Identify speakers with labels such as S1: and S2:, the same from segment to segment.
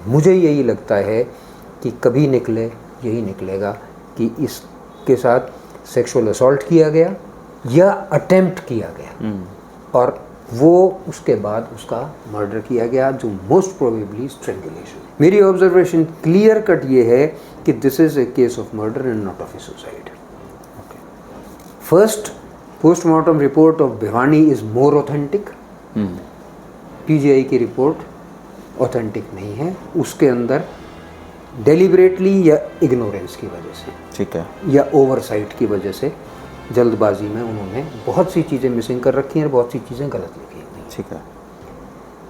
S1: मुझे यही लगता है कि कभी निकले यही निकलेगा कि इसके साथ सेक्सुअल असॉल्ट किया गया या अटेम्प्ट किया गया और वो उसके बाद उसका मर्डर किया गया, जो मोस्ट प्रोबेबली स्ट्रेंगुलेशन। मेरी ऑब्जर्वेशन क्लियर कट ये है कि this is a case of murder and not of A suicide. First postmortem report of Bhiwani is more authentic. PGI की रिपोर्ट ऑथेंटिक नहीं है, उसके अंदर डेलिबरेटली या इग्नोरेंस की वजह से,
S2: ठीक है,
S1: या ओवरसाइट की वजह से, जल्दबाजी में उन्होंने बहुत सी चीज़ें मिसिंग कर रखी हैं और बहुत सी चीज़ें गलत लिखी हैं।
S2: ठीक है,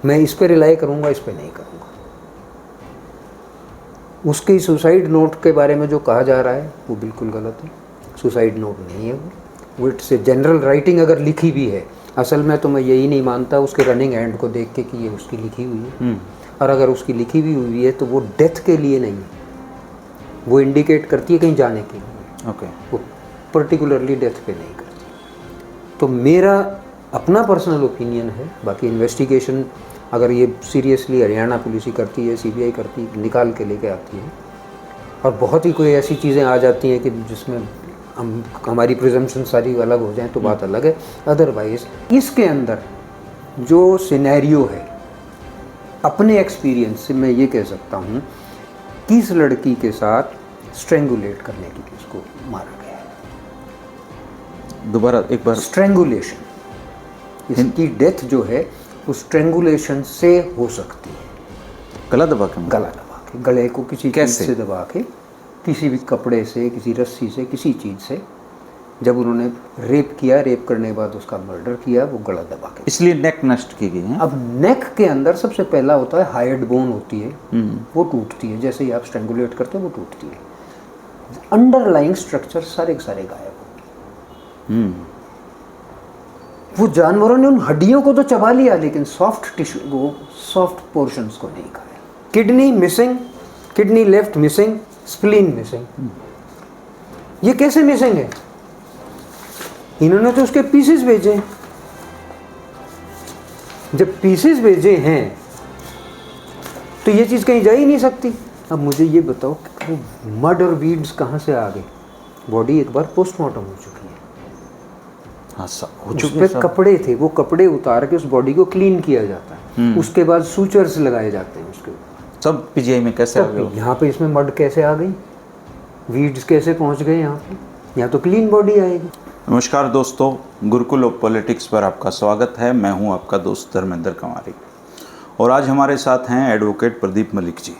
S1: मैं इस पर रिलाई करूँगा, इस पर नहीं करूँगा। उसके सुसाइड नोट के बारे में जो कहा जा रहा है वो बिल्कुल गलत है। सुसाइड नोट नहीं है वो इट्स ए जनरल राइटिंग। अगर लिखी भी है, असल में तो मैं यही नहीं मानता उसके रनिंग एंड को देख के कि ये उसकी लिखी हुई है। और अगर उसकी लिखी भी हुई है तो वो डेथ के लिए नहीं है, वो इंडिकेट करती है कहीं जाने के लिए।
S2: ओके,
S1: वो पर्टिकुलरली डेथ पे नहीं करती। तो मेरा अपना पर्सनल ओपिनियन है, बाकी इन्वेस्टिगेशन अगर ये सीरियसली हरियाणा पुलिस ही करती है, सीबीआई करती है, निकाल के लेके आती है, और बहुत ही कोई ऐसी चीज़ें आ जाती हैं कि जिसमें हमारी प्रिजम्पशन सारी अलग हो जाए तो बात अलग है। अदरवाइज़ इसके अंदर जो सिनेरियो है, अपने एक्सपीरियंस से मैं ये कह सकता हूँ कि इस लड़की के साथ स्ट्रेंगुलेट करने के लिए उसको मारा गया है।
S2: दोबारा एक बार,
S1: स्ट्रेंगुलेशन, इसकी डेथ जो है वो स्ट्रेंगुलेशन से हो सकती है।
S2: गला दबा के?
S1: गला दबा के, गले को किसी चीज़ से दबा के, किसी भी कपड़े से, किसी रस्सी से, किसी चीज़ से, जब उन्होंने रेप किया, रेप करने के बाद उसका मर्डर किया, वो गला दबा के।
S2: इसलिए नेक नष्ट की गई है।
S1: अब नेक के अंदर सबसे पहला होता है हाइड बोन होती है, वो टूटती है। जैसे ही आप स्ट्रेंगुलेट करते हैं वो टूटती है। अंडरलाइंग स्ट्रक्चर सारे के सारे गायब हो गए। वो जानवरों ने उन हड्डियों को तो चबा लिया, लेकिन सॉफ्ट टिश्यू को, सॉफ्ट पोर्शंस को नहीं खाया। Kidney missing, kidney left missing, spleen missing. ये कैसे मिसिंग है? इन्होंने तो उसके पीसेस भेजे। जब पीसेस भेजे हैं तो ये चीज़ कहीं जा ही नहीं सकती। अब मुझे ये बताओ कि वो मड और वीड्स कहाँ से आ गए? बॉडी एक बार पोस्टमार्टम हो चुकी है।
S2: हाँ,
S1: उस पे कपड़े थे, वो कपड़े उतार के उस बॉडी को क्लीन किया जाता है। उसके बाद सूचर्स लगाए जाते हैं उसके ऊपर।
S2: सब पीजीआई में कैसे आ गए?
S1: यहाँ पे इसमें मड कैसे आ गई? वीड्स कैसे पहुँच गए यहाँ पे? यहाँ तो क्लीन बॉडी आएगी।
S2: नमस्कार दोस्तों, गुरुकुल ऑफ पॉलिटिक्स पर आपका स्वागत है। मैं हूं आपका दोस्त धर्मेंद्र कंवारी और आज हमारे साथ हैं एडवोकेट प्रदीप मलिक जी।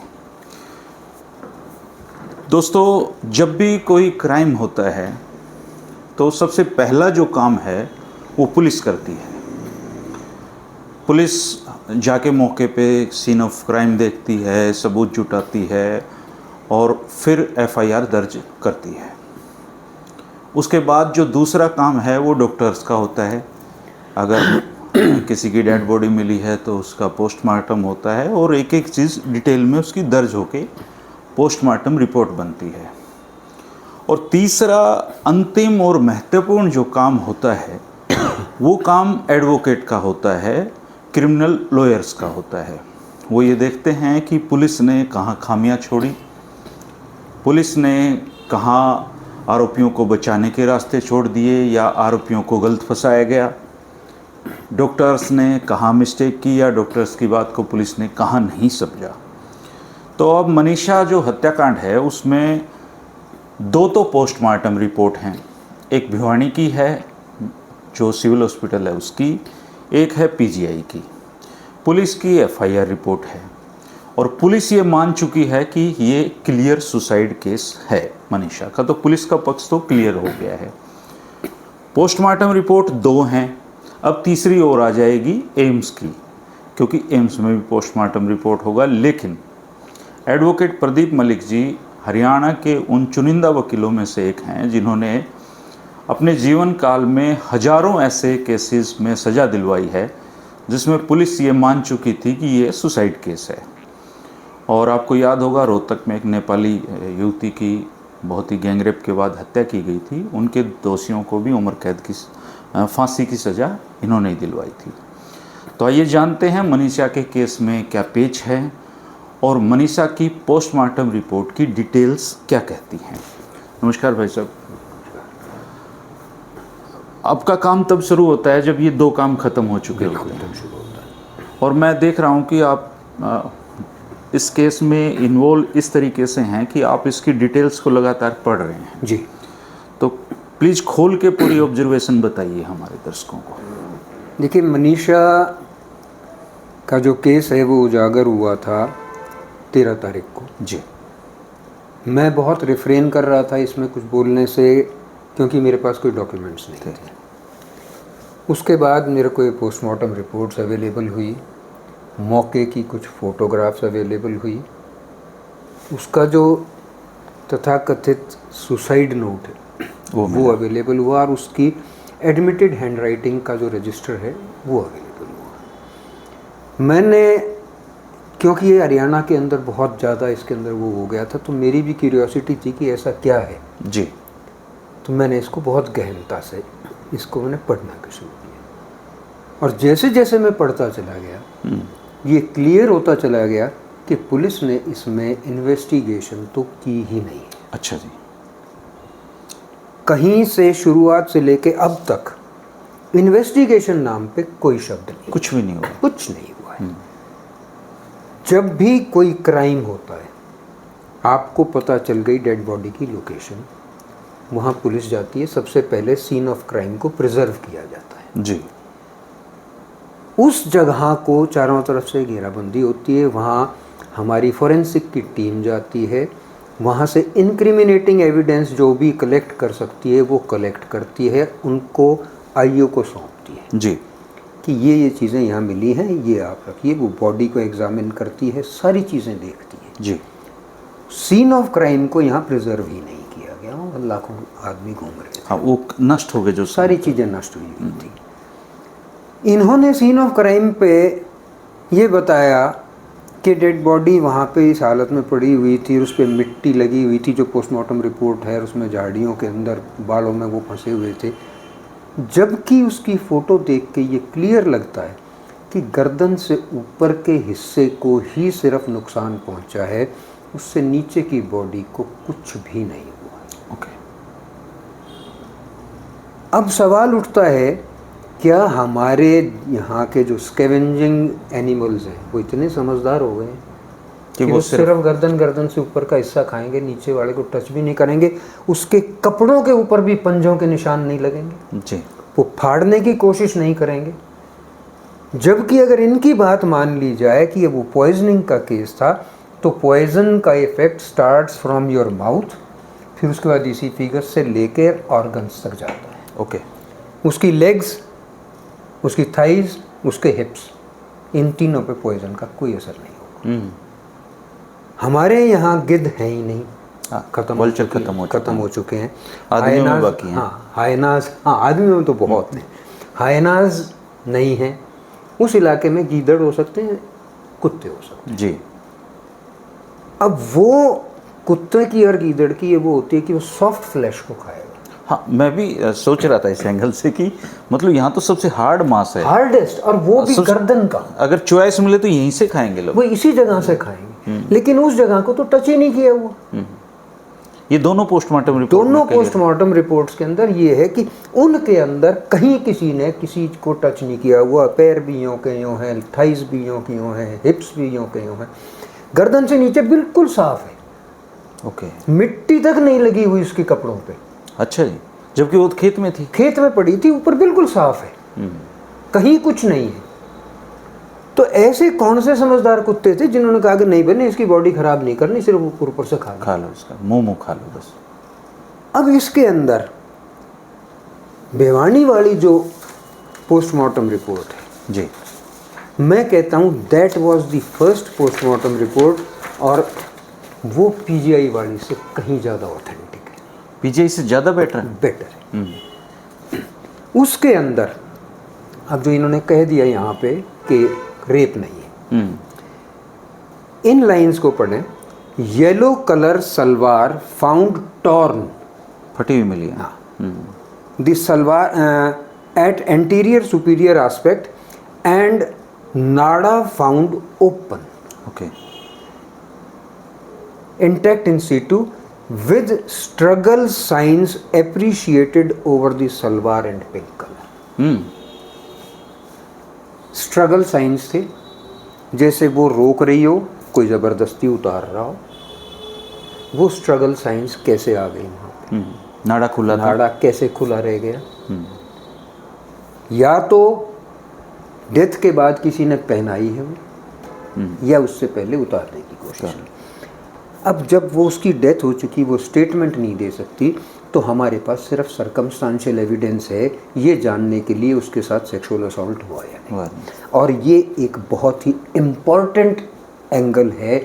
S2: दोस्तों, जब भी कोई क्राइम होता है तो सबसे पहला जो काम है वो पुलिस करती है। पुलिस जाके मौके पे सीन ऑफ क्राइम देखती है, सबूत जुटाती है और फिर एफआईआर दर्ज करती है। उसके बाद जो दूसरा काम है वो डॉक्टर्स का होता है। अगर किसी की डेड बॉडी मिली है तो उसका पोस्टमार्टम होता है और एक एक चीज़ डिटेल में उसकी दर्ज होके पोस्टमार्टम रिपोर्ट बनती है। और तीसरा अंतिम और महत्वपूर्ण जो काम होता है वो काम एडवोकेट का होता है, क्रिमिनल लॉयर्स का होता है। वो ये देखते हैं कि पुलिस ने कहाँ खामियां छोड़ी, पुलिस ने कहाँ आरोपियों को बचाने के रास्ते छोड़ दिए या आरोपियों को गलत फंसाया गया, डॉक्टर्स ने कहाँ मिस्टेक की या डॉक्टर्स की बात को पुलिस ने कहाँ नहीं समझा। तो अब मनीषा जो हत्याकांड है उसमें दो तो पोस्टमार्टम रिपोर्ट हैं। एक भिवानी की है जो सिविल हॉस्पिटल है उसकी, एक है पीजीआई की। पुलिस की एफआईआर रिपोर्ट है और पुलिस ये मान चुकी है कि ये क्लियर सुसाइड केस है मनीषा का, तो पुलिस का पक्ष तो क्लियर हो गया है। पोस्टमार्टम रिपोर्ट दो हैं, अब तीसरी और आ जाएगी एम्स की, क्योंकि एम्स में भी पोस्टमार्टम रिपोर्ट होगा। लेकिन एडवोकेट प्रदीप मलिक जी हरियाणा के उन चुनिंदा वकीलों में से एक हैं जिन्होंने अपने जीवन काल में हजारों ऐसे केसेस में सज़ा दिलवाई है जिसमें पुलिस ये मान चुकी थी कि ये सुसाइड केस है। और आपको याद होगा रोहतक में एक नेपाली युवती की बहुत ही गैंगरेप के बाद हत्या की गई थी, उनके दोषियों को भी उम्र कैद की फांसी की सज़ा इन्होंने ही दिलवाई थी। तो आइए जानते हैं मनीषा के केस में क्या पेच है और मनीषा की पोस्टमार्टम रिपोर्ट की डिटेल्स क्या कहती हैं। नमस्कार भाई साहब। आपका काम तब शुरू होता है जब ये दो काम खत्म हो चुके होते हैं, और मैं देख रहा हूँ कि आप इस केस में इन्वॉल्व इस तरीके से हैं कि आप इसकी डिटेल्स को लगातार पढ़ रहे हैं।
S1: जी।
S2: तो प्लीज़ खोल के पूरी ऑब्जर्वेशन बताइए हमारे दर्शकों को।
S1: देखिए, मनीषा का जो केस है वो उजागर हुआ था 13 तारीख को।
S2: जी।
S1: मैं बहुत रिफ्रेन कर रहा था इसमें कुछ बोलने से, क्योंकि मेरे पास कोई डॉक्यूमेंट्स नहीं थे। उसके बाद मेरे को ये पोस्टमार्टम रिपोर्ट्स अवेलेबल हुई, मौके की कुछ फ़ोटोग्राफ्स अवेलेबल हुई, उसका जो तथाकथित सुसाइड नोट है वो अवेलेबल हुआ, और उसकी एडमिटेड हैंडराइटिंग का जो रजिस्टर है वो अवेलेबल हुआ। मैंने, क्योंकि ये हरियाणा के अंदर बहुत ज़्यादा इसके अंदर वो हो गया था, तो मेरी भी क्यूरियोसिटी थी कि ऐसा क्या है।
S2: जी।
S1: तो मैंने इसको बहुत गहनता से इसको मैंने पढ़ना शुरू किया, और जैसे जैसे मैं पढ़ता चला गया ये क्लियर होता चला गया कि पुलिस ने इसमें इन्वेस्टिगेशन तो की ही नहीं।
S2: अच्छा जी।
S1: कहीं से शुरुआत से लेके अब तक इन्वेस्टिगेशन नाम पे कोई शब्द नहीं,
S2: कुछ भी नहीं हुआ।
S1: कुछ नहीं हुआ है। जब भी कोई क्राइम होता है, आपको पता चल गई डेड बॉडी की लोकेशन, वहाँ पुलिस जाती है, सबसे पहले सीन ऑफ क्राइम को प्रिजर्व किया जाता है।
S2: जी।
S1: उस जगह को चारों तरफ से घेराबंदी होती है, वहाँ हमारी फोरेंसिक की टीम जाती है, वहाँ से इंक्रिमिनेटिंग एविडेंस जो भी कलेक्ट कर सकती है वो कलेक्ट करती है, उनको आईओ को सौंपती है
S2: जी।
S1: कि ये चीज़ें यहाँ मिली हैं, ये आप रखिए। वो बॉडी को एग्जामिन करती है, सारी चीज़ें देखती है।
S2: जी।
S1: सीन ऑफ क्राइम को यहाँ प्रिजर्व ही नहीं किया गया, वहाँ लाखों आदमी घूम रहे थे।
S2: हाँ, वो नष्ट हो गए, जो
S1: सारी चीज़ें नष्ट हुई थी। इन्होंने सीन ऑफ क्राइम पे ये बताया कि डेड बॉडी वहाँ पे इस हालत में पड़ी हुई थी, उस पर मिट्टी लगी हुई थी, जो पोस्टमार्टम रिपोर्ट है उसमें झाड़ियों के अंदर बालों में वो फंसे हुए थे, जबकि उसकी फ़ोटो देख के ये क्लियर लगता है कि गर्दन से ऊपर के हिस्से को ही सिर्फ नुकसान पहुँचा है, उससे नीचे की बॉडी को कुछ भी नहीं हुआ।
S2: ओके।
S1: अब सवाल उठता है, क्या हमारे यहाँ के जो स्कैवेंजिंग एनिमल्स हैं वो इतने समझदार हो गए हैं कि वो सिर्फ गर्दन से ऊपर का हिस्सा खाएंगे, नीचे वाले को टच भी नहीं करेंगे, उसके कपड़ों के ऊपर भी पंजों के निशान नहीं लगेंगे
S2: जी,
S1: वो फाड़ने की कोशिश नहीं करेंगे। जबकि अगर इनकी बात मान ली जाए कि ये वो पॉइजनिंग का केस था, तो पॉइजन का effect starts from your mouth, फिर उसके बाद इसी फिगर से लेकर ऑर्गन्स तक जाता है।
S2: ओके।
S1: उसकी लेग्स, उसकी थाइज, उसके हिप्स, इन तीनों पे पॉइजन का कोई असर नहीं होगा। हमारे यहाँ गिद्ध है ही नहीं, खत्म हो चुके हैं।
S2: आदमियों में बाकी हैं।
S1: हाँ, हायनाज, हाँ आदमियों में तो बहुत हैं। हायनाज नहीं है। उस इलाके में गीदड़ हो सकते हैं, कुत्ते हो सकते हैं।
S2: जी।
S1: अब वो कुत्ते की और गीदड़ की ये वो होती है कि वो सॉफ्ट फ्लैश को खाएगा।
S2: हाँ, मैं भी सोच रहा था इस एंगल से कि मतलब यहाँ तो सबसे हार्ड मांस है,
S1: हार्डेस्ट, और वो भी गर्दन का।
S2: अगर चॉइस मिले तो यहीं से खाएंगे लोग,
S1: वो इसी जगह से खाएंगे, लेकिन उस जगह को तो टच ही नहीं किया हुआ।
S2: ये दोनों पोस्टमार्टम
S1: रिपोर्ट्स के अंदर ये है कि उनके अंदर कहीं किसी ने किसी को टच नहीं किया हुआ। पैर भी यों के यों हैं, थाइस भी यों के यों हैं, हिप्स भी यों के यों हैं, गर्दन से नीचे बिल्कुल साफ है।
S2: ओके।
S1: मिट्टी तक नहीं लगी हुई उसके कपड़ों पे।
S2: अच्छा जी, जबकि वो खेत में थी,
S1: खेत में पड़ी थी, ऊपर बिल्कुल साफ है, कहीं कुछ नहीं है। तो ऐसे कौन से समझदार कुत्ते थे जिन्होंने कहा कि नहीं बने, इसकी बॉडी खराब नहीं करनी, सिर्फ ऊपर से खा
S2: लो, इसका मुंह खा लो बस।
S1: अब इसके अंदर भिवानी वाली जो पोस्टमार्टम रिपोर्ट है
S2: जी,
S1: मैं कहता हूँ that was the first postmortem report, और वो पीजीआई वाली से कहीं ज़्यादा ऑथेंटिक है।
S2: पीजीआई से ज़्यादा बेटर
S1: है। उसके अंदर अब जो इन्होंने कह दिया यहाँ पे कि रेप नहीं है, इन लाइंस को पढ़ें। Yellow colour salwar found torn,
S2: फटी हुई मिली।
S1: The salwar at anterior superior aspect and nada found open.
S2: Okay.
S1: intact in situ with struggle signs appreciated over the salwar and pink color. Struggle science थे, जैसे वो रोक रही हो, कोई ज़बरदस्ती उतार रहा हो। वो स्ट्रगल साइंस कैसे आ गई वहाँ पे?
S2: नाड़ा खुला था।
S1: नाड़ा कैसे खुला रह गया? या तो डेथ के बाद किसी ने पहनाई है वो, या उससे पहले उतारने की कोशिश की। अब जब वो उसकी डेथ हो चुकी, वो स्टेटमेंट नहीं दे सकती, तो हमारे पास सिर्फ सर्कमस्टांशियल एविडेंस है ये जानने के लिए उसके साथ सेक्सुअल असॉल्ट हुआ या नहीं। और ये एक बहुत ही इम्पॉर्टेंट एंगल है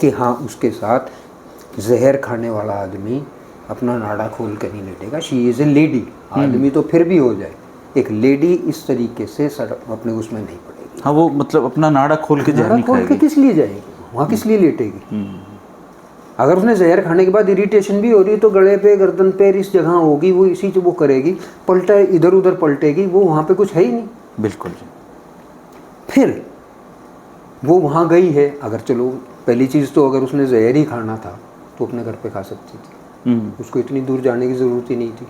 S1: कि हाँ, उसके साथ जहर खाने वाला आदमी अपना नाड़ा खोल कर नहीं लेटेगा। She is a lady. आदमी तो फिर भी हो जाए, एक लेडी इस तरीके से अपने उसमें नहीं पड़ेगी।
S2: हाँ, वो मतलब अपना नाड़ा खोल के जहर नहीं खाएगी।
S1: खोल के किस लिए जाएगी वहाँ, किस लिए लेटेगी? अगर उसने जहर खाने के बाद इरिटेशन भी हो रही है तो गले पे, गर्दन पे, इस जगह होगी, वो इसी से वो करेगी, पलटा इधर उधर पलटेगी, वो वहाँ पे कुछ है ही नहीं।
S2: बिल्कुल।
S1: फिर वो वहाँ गई है, अगर चलो पहली चीज़ तो अगर उसने जहर ही खाना था तो अपने घर पे खा सकती थी। उसको इतनी दूर जाने की ज़रूरत ही नहीं थी।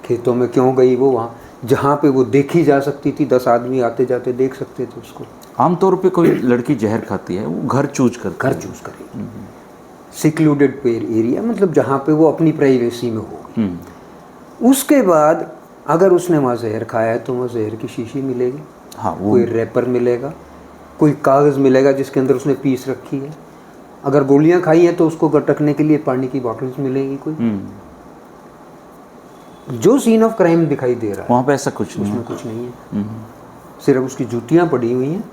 S1: खेतों में क्यों गई वो वहाँ, जहाँ पे वो देखी जा सकती थी, 10 आदमी आते जाते देख सकते थे उसको।
S2: आमतौर पे कोई लड़की जहर खाती है, वो घर चूज करेगी।
S1: सिक्लूडेड एरिया, मतलब जहाँ पे वो अपनी प्राइवेसी में होगी। उसके बाद अगर उसने वहाँ जहर खाया है तो वहाँ जहर की शीशी मिलेगी।
S2: हाँ,
S1: कोई रैपर मिलेगा, कोई कागज़ मिलेगा जिसके अंदर उसने पीस रखी है। अगर गोलियां खाई हैं तो उसको गटकने के लिए पानी की बॉटल्स मिलेगी कोई। जो सीन ऑफ क्राइम दिखाई दे रहा है
S2: वहाँ पे ऐसा कुछ नहीं,
S1: उसमें कुछ नहीं है। सिर्फ उसकी जूतियाँ पड़ी हुई हैं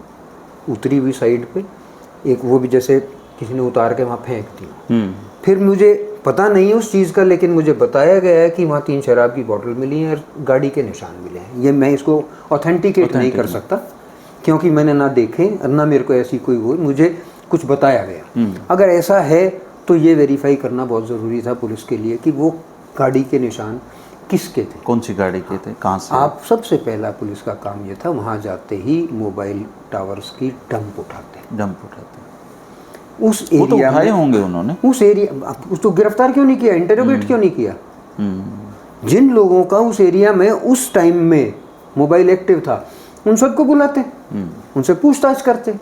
S1: उतरी हुई साइड पे, एक वो भी जैसे किसी ने उतार के वहाँ फेंक दी। फिर मुझे पता नहीं है उस चीज़ का, लेकिन मुझे बताया गया है कि वहाँ 3 शराब की बोतल मिली हैं और गाड़ी के निशान मिले हैं। ये मैं इसको ऑथेंटिकेट नहीं कर सकता क्योंकि मैंने ना देखे और ना मेरे को ऐसी कोई हो, मुझे कुछ बताया गया। अगर ऐसा है तो ये वेरीफाई करना बहुत ज़रूरी था पुलिस के लिए कि वो गाड़ी के निशान किसके थे,
S2: कौन सी गाड़ी के थे, कहाँ से।
S1: आप सबसे पहला पुलिस का काम ये था, वहाँ जाते ही मोबाइल टावर्स की डंप उठाते। उस एरिया
S2: तो उठाए होंगे उन्होंने,
S1: उस एरिया, उसको गिरफ्तार क्यों नहीं किया, इंटरोगेट क्यों नहीं किया? जिन लोगों का उस एरिया में उस टाइम में मोबाइल एक्टिव था उन सबको बुलाते, उनसे पूछताछ करते।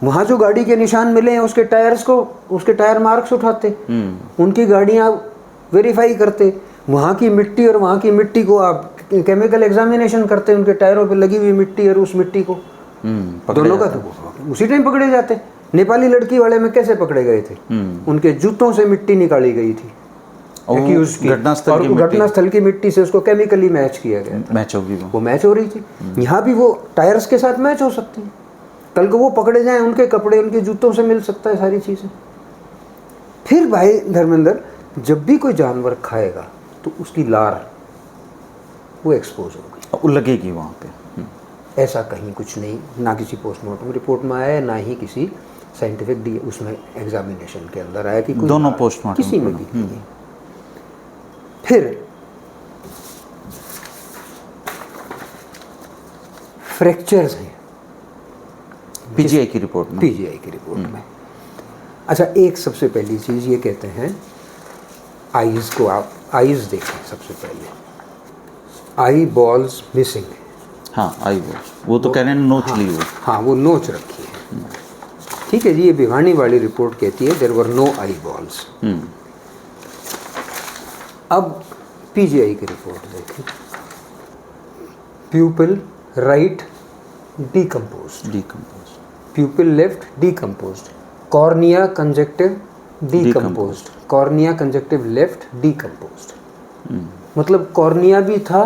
S1: वहाँ जो गाड़ी के निशान मिले हैं उसके टायर्स को, उसके टायर मार्क्स उठाते, उनकी गाड़ियाँ वेरीफाई करते। वहाँ की मिट्टी और वहाँ की मिट्टी को आप केमिकल एग्जामिनेशन करते, उनके टायरों पे लगी हुई मिट्टी और उस मिट्टी को, दोनों का तो उसी टाइम पकड़े जाते। नेपाली लड़की वाले में कैसे पकड़े गए थे? उनके जूतों से मिट्टी निकाली गई थी घटनास्थल की मिट्टी से, उसको केमिकली मैच किया गया,
S2: मैच होगी
S1: वो मैच हो रही थी। यहाँ भी वो टायर्स के साथ मैच हो सकती है। कल को वो पकड़े जाएं, उनके कपड़े उनके जूतों से मिल सकता है, सारी चीज़ें। फिर भाई धर्मेंद्र, जब भी कोई जानवर खाएगा तो उसकी लार वो एक्सपोज होगी,
S2: वो लगेगी वहाँ पे।
S1: ऐसा कहीं कुछ नहीं, ना किसी पोस्टमार्टम रिपोर्ट में आया है, ना ही किसी साइंटिफिक उसमें एग्जामिनेशन के अंदर आया कि कोई
S2: दोनों पोस्टमार्टम
S1: किसी में भी नहीं। फिर फ्रैक्चर्स हैं
S2: पीजीआई की रिपोर्ट में।
S1: अच्छा, एक सबसे पहली चीज़ ये कहते हैं, आईज को आप आईज देखें सबसे पहले, आई बॉल्स मिसिंग।
S2: हाँ, आई बॉल्स, वो तो कह रहे हैं नोच ली वो।
S1: हाँ, वो नोच रखी है। ठीक है जी, ये भिवानी वाली रिपोर्ट कहती है there were no eye balls. अब पीजीआई की रिपोर्ट देखें, pupil right decomposed, pupil left decomposed, cornea conjunctive decomposed, cornea conjunctive left decomposed. मतलब कॉर्निया भी था,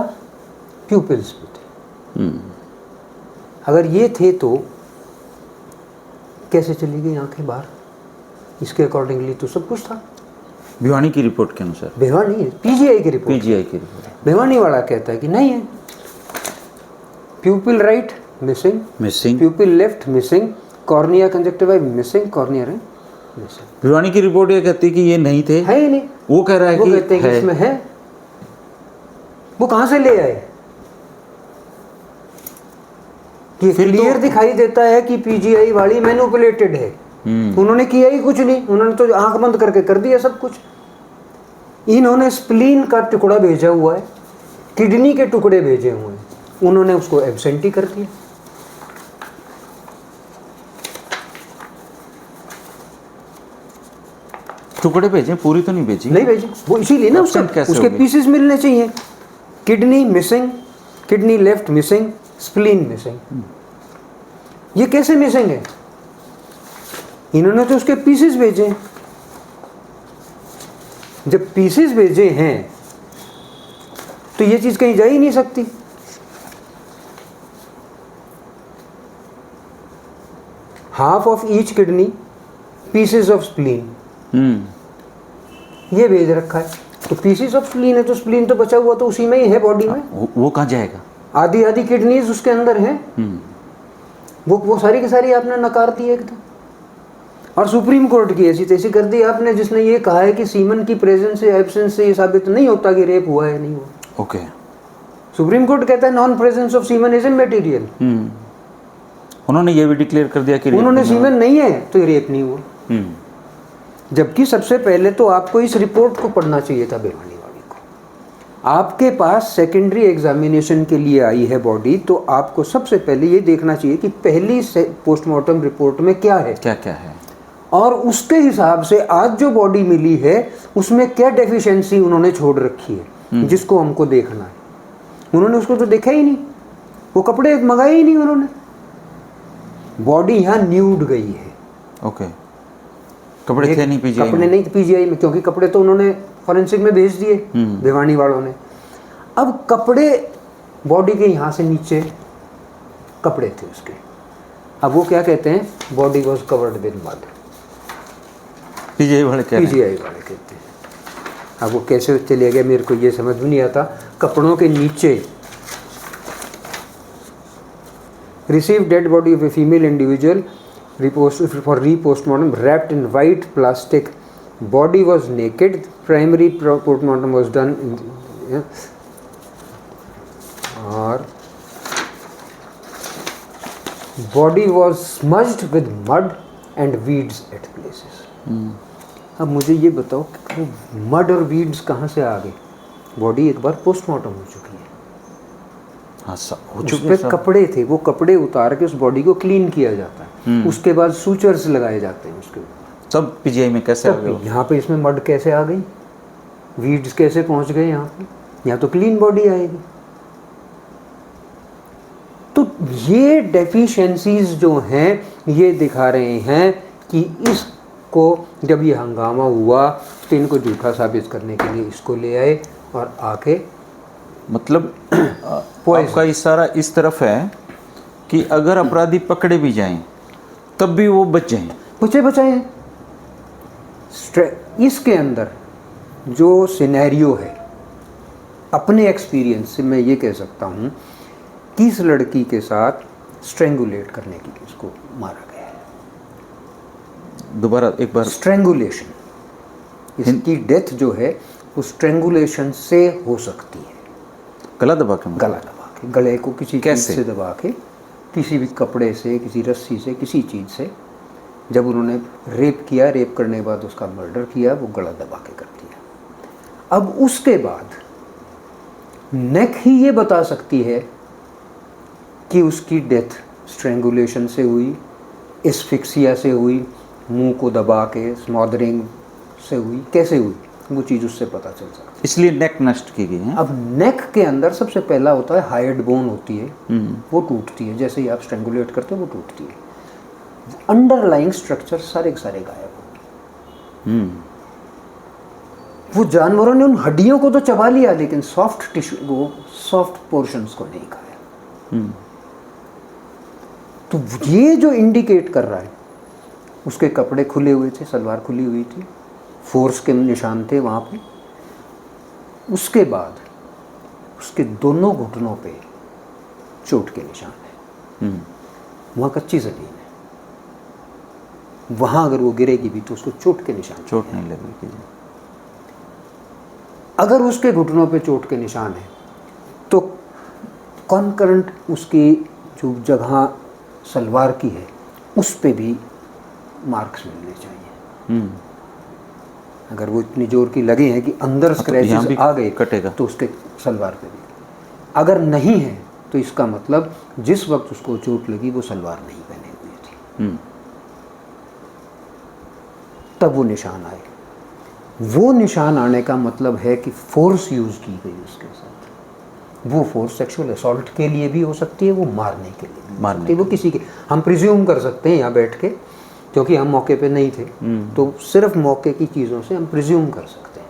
S1: प्यूपिल्स भी थे। अगर ये थे तो कैसे चली गई आंखें बाहर? इसके अकॉर्डिंगली तो सब कुछ था
S2: भिवानी की रिपोर्ट के अनुसार।
S1: भिवानी, पीजीआई की रिपोर्ट। भिवानी वाला कहता है कि नहीं है, प्यूपिल right missing, प्यूपिल left missing, cornea conjunctiva missing, cornea right missing.
S2: Bhiwani की रिपोर्ट ये कहती है कि ये नहीं थे,
S1: है ही नहीं।
S2: वो कह रहा है
S1: कि कहते हैं कि इसमें है। वो कहाँ से ले आए? ये क्लियर दिखाई देता है कि पीजीआई वाली मैनिपुलेटेड है। उन्होंने किया ही कुछ नहीं, उन्होंने तो आंख बंद करके कर दिया सब कुछ। इन्होंने स्प्लीन का टुकड़ा भेजा हुआ है, किडनी के टुकड़े भेजे हुए हैं, उन्होंने उसको एब्सेंटी कर दिया।
S2: टुकड़े भेजे, पूरी तो नहीं भेजी?
S1: नहीं भेजी, वो इसीलिए ना उसके पीसेस मिलने चाहिए। Kidney missing, kidney left missing, spleen missing. ये कैसे मिसिंग है? इन्होंने तो उसके पीसेस भेजे। जब पीसेस भेजे हैं तो ये चीज कहीं जा ही नहीं सकती। Half of each kidney, pieces of spleen, ये भेज रखा है। तो पीसेस ऑफ स्प्लीन है तो स्प्लीन तो बचा हुआ तो उसी में ही है बॉडी में।
S2: वो कहाँ जाएगा?
S1: आधी आधी किडनीज उसके अंदर है। वो सारी की सारी आपने नकार दी एकदम। और सुप्रीम कोर्ट की ऐसी तैसी कर दी आपने, जिसने ये कहा है कि सीमन की प्रेजेंस या एब्सेंस से ये साबित नहीं होता कि रेप हुआ है नहीं हुआ।
S2: ओके।
S1: सुप्रीम कोर्ट कहता है non presence of semen is इमैटेरियल।
S2: उन्होंने ये भी डिक्लेयर कर दिया कि
S1: उन्होंने सीमन नहीं है तो ये रेप नहीं हुआ। जबकि सबसे पहले तो आपको इस रिपोर्ट को पढ़ना चाहिए था बेवानी वाली को। आपके पास सेकेंडरी एग्जामिनेशन के लिए आई है बॉडी, तो आपको सबसे पहले ये देखना चाहिए कि पहली पोस्टमार्टम रिपोर्ट में क्या है,
S2: क्या क्या है,
S1: और उसके हिसाब से आज जो बॉडी मिली है उसमें क्या डेफिशिएंसी उन्होंने छोड़ रखी है, जिसको हमको देखना है। उन्होंने उसको तो देखा ही नहीं, वो कपड़े मंगाए ही नहीं उन्होंने। बॉडी यहाँ न्यूड गई है।
S2: ओके। कपड़े थे नहीं पीजीआई
S1: कपड़े नहीं पीजीआई में, क्योंकि कपड़े तो उन्होंने फॉरेंसिक में भेज दिए भिवानी वालों ने। अब कपड़े बॉडी के यहाँ से नीचे कपड़े थे उसके। अब वो क्या कहते हैं, body was covered with mud.
S2: PGI वाले
S1: कहते हैं। अब वो कैसे चले गए मेरे को ये समझ में नहीं आता। कपड़ों के नीचे receive dead body of a female individual for re-postmortem wrapped in white plastic. Body was naked. Primary postmortem was done in or body was smudged with mud and weeds at places. अब मुझे ये बताओ कि mud और weeds कहाँ से आ गए? Body एक बार पोस्टमार्टम हो चुकी है।
S2: हाँ,
S1: उस पे कपड़े थे, वो कपड़े उतार के उस बॉडी को क्लीन किया जाता है। उसके बाद सूचर्स लगाए जाते हैं उसके ऊपर।
S2: सब पीजीआई में कैसे आ गए?
S1: यहाँ पे इसमें मड कैसे आ गई, वीड्स कैसे पहुंच गए यहाँ पे? यहाँ तो क्लीन बॉडी आएगी। तो ये डेफिशिएंसीज जो हैं ये दिखा रहे हैं कि इसको जब ये हंगामा हुआ तो इनको झूठा साबित करने के लिए इसको ले आए और आके
S2: मतलब आपका इशारा इस तरफ है कि अगर अपराधी पकड़े भी जाएं तब भी वो बच जाएं,
S1: बचाएं। इसके अंदर जो सिनेरियो है, अपने एक्सपीरियंस से मैं ये कह सकता हूँ कि इस लड़की के साथ स्ट्रेंगुलेट करने की उसको मारा गया है।
S2: दोबारा एक बार,
S1: स्ट्रेंगुलेशन, इसकी डेथ जो है वो स्ट्रेंगुलेशन से हो सकती है।
S2: गला दबा के?
S1: गला दबा के, गले को किसी चीज़ से दबा के, किसी भी कपड़े से, किसी रस्सी से, किसी चीज़ से। जब उन्होंने रेप किया, रेप करने के बाद उसका मर्डर किया, वो गला दबा के कर दिया। अब उसके बाद नेक ही ये बता सकती है कि उसकी डेथ स्ट्रेंगुलेशन से हुई, एस्फिक्सिया से हुई, मुंह को दबा के स्मॉदरिंग से हुई, कैसे हुई, वो चीज़ उससे पता चल सकती है।
S2: इसलिए नेक नष्ट की गई है।
S1: अब नेक के अंदर सबसे पहला होता है हाइड बोन होती है, वो टूटती है। जैसे ही आप स्ट्रेंगुलेट करते हो वो टूटती है। अंडरलाइंग स्ट्रक्चर सारे के सारे गायब हो गए। वो जानवरों ने उन हड्डियों को तो चबा लिया, लेकिन सॉफ्ट टिश्यू को, सॉफ्ट पोर्शंस को नहीं खाया। तो ये जो इंडिकेट कर रहा है, उसके कपड़े खुले हुए थे, सलवार खुली हुई थी, फोर्स के निशान थे वहाँ पे। उसके बाद उसके दोनों घुटनों पे चोट के निशान है। वहाँ कच्ची ज़मीन है, वहाँ अगर वो गिरेगी भी तो उसको चोट के निशान,
S2: चोट नहीं लगेगी।
S1: अगर उसके घुटनों पे चोट के निशान है तो कॉन्करेंट उसकी जो जगह सलवार की है उस पे भी मार्क्स मिलने चाहिए।
S2: हम्म,
S1: अगर वो इतनी जोर की लगे हैं कि अंदर
S2: यहाँ
S1: स्क्रैचेस
S2: भी
S1: आ गए
S2: कटेगा।
S1: तो उसके सलवार पे भी, अगर नहीं है तो इसका मतलब जिस वक्त उसको चोट लगी वो सलवार नहीं पहने हुई थी,
S2: हम्म,
S1: तब वो निशान आए। वो निशान आने का मतलब है कि फोर्स यूज की गई उसके साथ। वो फोर्स सेक्सुअल असॉल्ट के लिए भी हो सकती है, वो मारने के लिए भी हो
S2: मारने
S1: सकती है, वो किसी के, हम प्रिज्यूम कर सकते हैं यहाँ बैठ के, क्योंकि हम मौके पे नहीं थे, तो सिर्फ मौके की चीज़ों से हम प्रिज्यूम कर सकते हैं।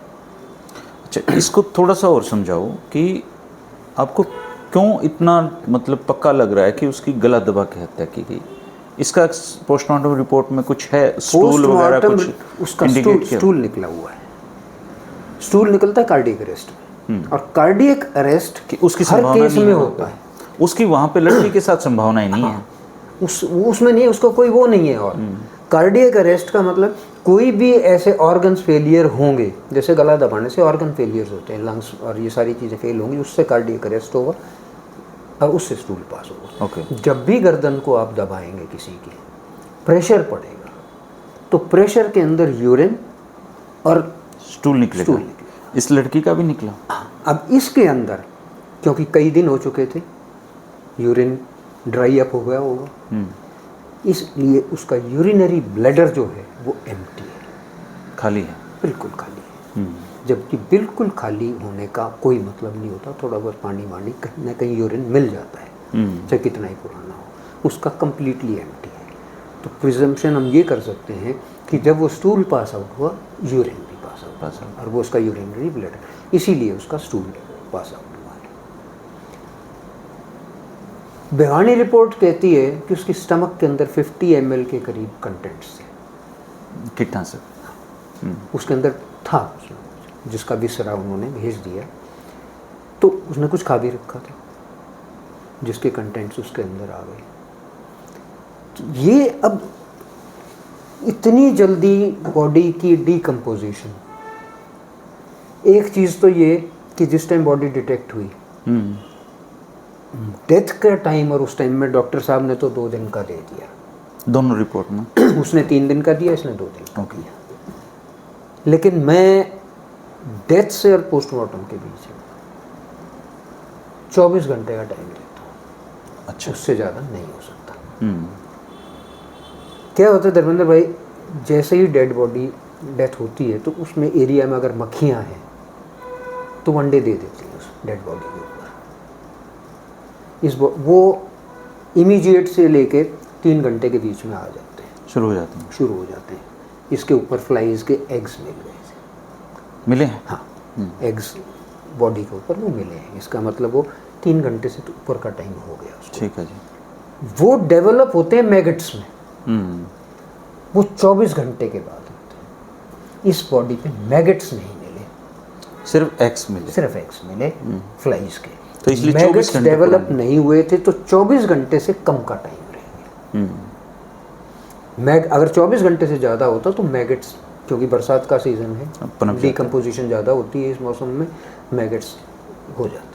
S2: अच्छा, इसको थोड़ा सा और समझाओ कि आपको क्यों इतना मतलब पक्का लग रहा है कि उसकी गला दबा के हत्या की गई? इसका पोस्टमार्टम रिपोर्ट में कुछ है, स्टूल वगैरह कुछ
S1: उसका
S2: इंडिकेट किया?
S1: स्टूल निकला हुआ है, स्टूल निकलता है कार्डियक अरेस्ट में, और कार्डियक अरेस्ट
S2: कि उसकी
S1: हर
S2: संभावना
S1: केस
S2: नहीं
S1: में
S2: है
S1: होता है।
S2: उसकी वहाँ पे लड़की के साथ संभावना ही नहीं है।
S1: उसमें नहीं है, उसका कोई वो नहीं है। और कार्डियक अरेस्ट का मतलब कोई भी ऐसे ऑर्गन्स फेलियर होंगे, जैसे गला दबाने से ऑर्गन फेलियर्स होते हैं, लंग्स और ये सारी चीज़ें फेल होंगी, उससे कार्डियक अरेस्ट होगा और उससे स्टूल पास होगा।
S2: ओके।
S1: जब भी गर्दन को आप दबाएंगे किसी की, प्रेशर पड़ेगा, तो प्रेशर के अंदर यूरिन और
S2: स्टूल निकलेगा।
S1: स्टूल निकलेगा।
S2: इस लड़की का भी निकला।
S1: अब इसके अंदर क्योंकि कई दिन हो चुके थे, यूरिन ड्राई अप हो गया होगा, इसलिए उसका यूरिनरी ब्लैडर जो है वो एम्प्टी है,
S2: खाली है।
S1: बिल्कुल खाली है। जबकि बिल्कुल खाली होने का कोई मतलब नहीं होता, थोड़ा बहुत पानी वानी कहीं ना कहीं यूरिन मिल जाता है, चाहे कितना ही पुराना हो, उसका कंप्लीटली एम्प्टी है। तो प्रिजम्पशन हम ये कर सकते हैं कि जब वो स्टूल पास आउट हुआ, यूरिन भी पास आउट, और वो उसका यूरिनरी ब्लैडर, इसीलिए उसका स्टूल पास आउट हुआ है। बेवानी रिपोर्ट कहती है कि उसकी स्टमक के अंदर 50 ml के करीब कंटेंट्स थे,
S2: कीटनाशक
S1: उसके अंदर था, जिसका विसरा उन्होंने भेज दिया। तो उसने कुछ खा भी रखा था जिसके कंटेंट्स उसके अंदर आ गए। तो ये अब इतनी जल्दी बॉडी की डीकम्पोजिशन, एक चीज़ तो ये कि जिस टाइम बॉडी डिटेक्ट हुई, डेथ का टाइम और उस टाइम में डॉक्टर साहब ने तो 2 दिन का दे दिया,
S2: दोनों रिपोर्ट में।
S1: उसने 3 दिन का दिया, इसने 2 दिन का दिया। लेकिन मैं डेथ से और पोस्टमार्टम के बीच 24 घंटे का टाइम देता हूँ।
S2: अच्छा।
S1: उससे ज़्यादा नहीं हो सकता। क्या होता है धर्मेंद्र भाई, जैसे ही डेड बॉडी डेथ होती है तो उसमें एरिया में अगर मक्खियाँ हैं तो अंडे दे देती हैं उस डेड बॉडी के ऊपर। वो इमीडिएट से लेके 3 घंटे के बीच में आ जाते हैं,
S2: शुरू हो जाते हैं।
S1: इसके ऊपर फ्लाइज के एग्स मिल गए थे,
S2: मिले हैं।
S1: हाँ, एग्स बॉडी के ऊपर वो मिले हैं। इसका मतलब वो 3 घंटे से तो ऊपर का टाइम हो गया उसको।
S2: ठीक है जी।
S1: वो डेवलप होते हैं मैगट्स में, वो 24 घंटे के बाद होते हैं। इस बॉडी पे मैगट्स नहीं मिले,
S2: सिर्फ एक्स मिले,
S1: सिर्फ एग्स मिले फ्लाइज के।
S2: तो इसलिए
S1: मैगट्स डेवलप नहीं हुए थे, तो 24 घंटे से कम का टाइम रह गया। अगर 24 घंटे से ज़्यादा होता तो मैगट्स, क्योंकि बरसात का सीज़न है, डीकम्पोजिशन ज़्यादा होती है इस मौसम में, मैगट्स हो जाते हैं।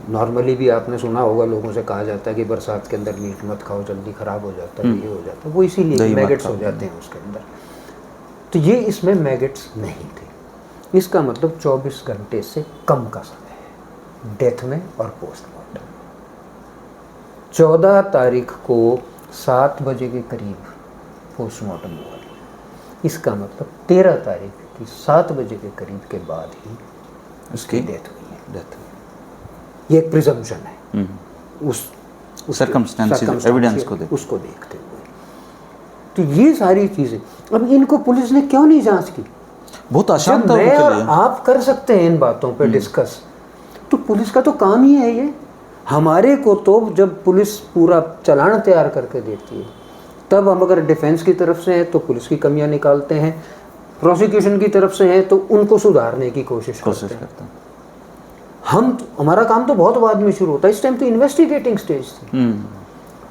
S1: नॉर्मली भी आपने सुना होगा, लोगों से कहा जाता है कि बरसात के अंदर मीट मत खाओ, जल्दी ख़राब हो जाता है, ये हो जाता है, वो इसीलिए मैगट्स हो जाते हैं उसके अंदर। तो ये इसमें मैगट्स नहीं थे। इसका मतलब 24 घंटे से कम का समय है डेथ में और पोस्टमार्टम। 14 तारीख को 7 बजे के करीब पोस्टमार्टम हुआ। इसका मतलब 13 तारीख की 7 बजे के करीब के बाद ही उसकी डेथ हुई है। ये एक प्रिजम्पशन है उस
S2: सर्कमस्टेंसेस एविडेंस को
S1: उसको देखते हुए। तो ये सारी चीज़ें अब इनको पुलिस ने क्यों नहीं जांच की?
S2: बहुत आसान था
S1: मैं और आप कर सकते हैं इन बातों पे डिस्कस, तो पुलिस का तो काम ही है ये। हमारे को तो जब पुलिस पूरा चालान तैयार करके देती है, तब हम अगर डिफेंस की तरफ से हैं तो पुलिस की कमियां निकालते हैं, प्रोसिक्यूशन की तरफ से हैं तो उनको सुधारने की कोशिश करते हैं। हमारा काम तो बहुत बाद में शुरू होता है, इस टाइम तो इन्वेस्टिगेटिंग स्टेज थी।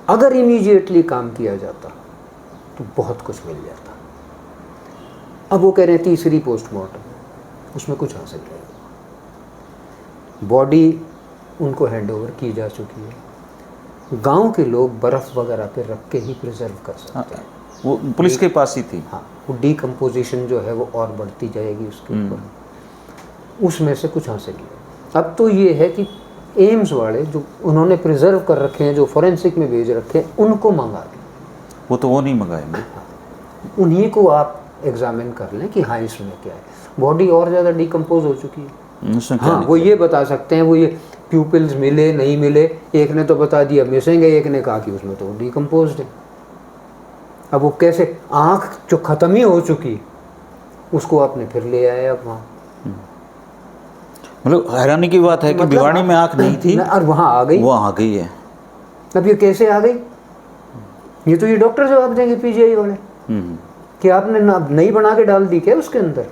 S1: अगर इमीडिएटली काम किया जाता तो बहुत कुछ मिल जाता। अब वो कह रहे हैं तीसरी पोस्टमार्टम, उसमें कुछ हासिल नहीं हुआ। बॉडी उनको हैंड ओवर की जा चुकी है। गांव के लोग बर्फ़ वगैरह पे रख के ही प्रिजर्व कर सकते हैं।
S2: वो पुलिस के पास ही थी।
S1: हाँ, वो डिकम्पोजिशन जो है वो और बढ़ती जाएगी उसके ऊपर, उसमें से कुछ हासिल किया। अब तो ये है कि एम्स वाले जो उन्होंने प्रिजर्व कर रखे हैं, जो फॉरेंसिक में भेज रखे हैं, उनको मंगा लें,
S2: वो नहीं मंगाएंगे।
S1: उन्हीं को आप एग्जामिन कर लें कि हाँ इसमें क्या है। बॉडी और ज़्यादा डिकम्पोज हो चुकी है।
S2: उसमें क्या
S1: हाँ, वो ये बता सकते हैं, वो ये प्यूपिल्स मिले नहीं मिले, एक ने तो बता दिया मिसिंग है, एक ने कहा कि उसमें तो डिकम्पोज्ड है। अब वो कैसे, आँख जो ख़त्म ही हो चुकी उसको आपने फिर ले आए अब वहाँ।
S2: मतलब हैरानी की बात है कि
S1: मतलब
S2: भिवानी में आँख नहीं थी
S1: और वहाँ आ गई,
S2: वो आ गई है।
S1: अब ये कैसे आ गई? ये तो ये डॉक्टर जवाब देंगे पीजीआई वाले कि आपने नई बना के डाल दी क्या उसके अंदर,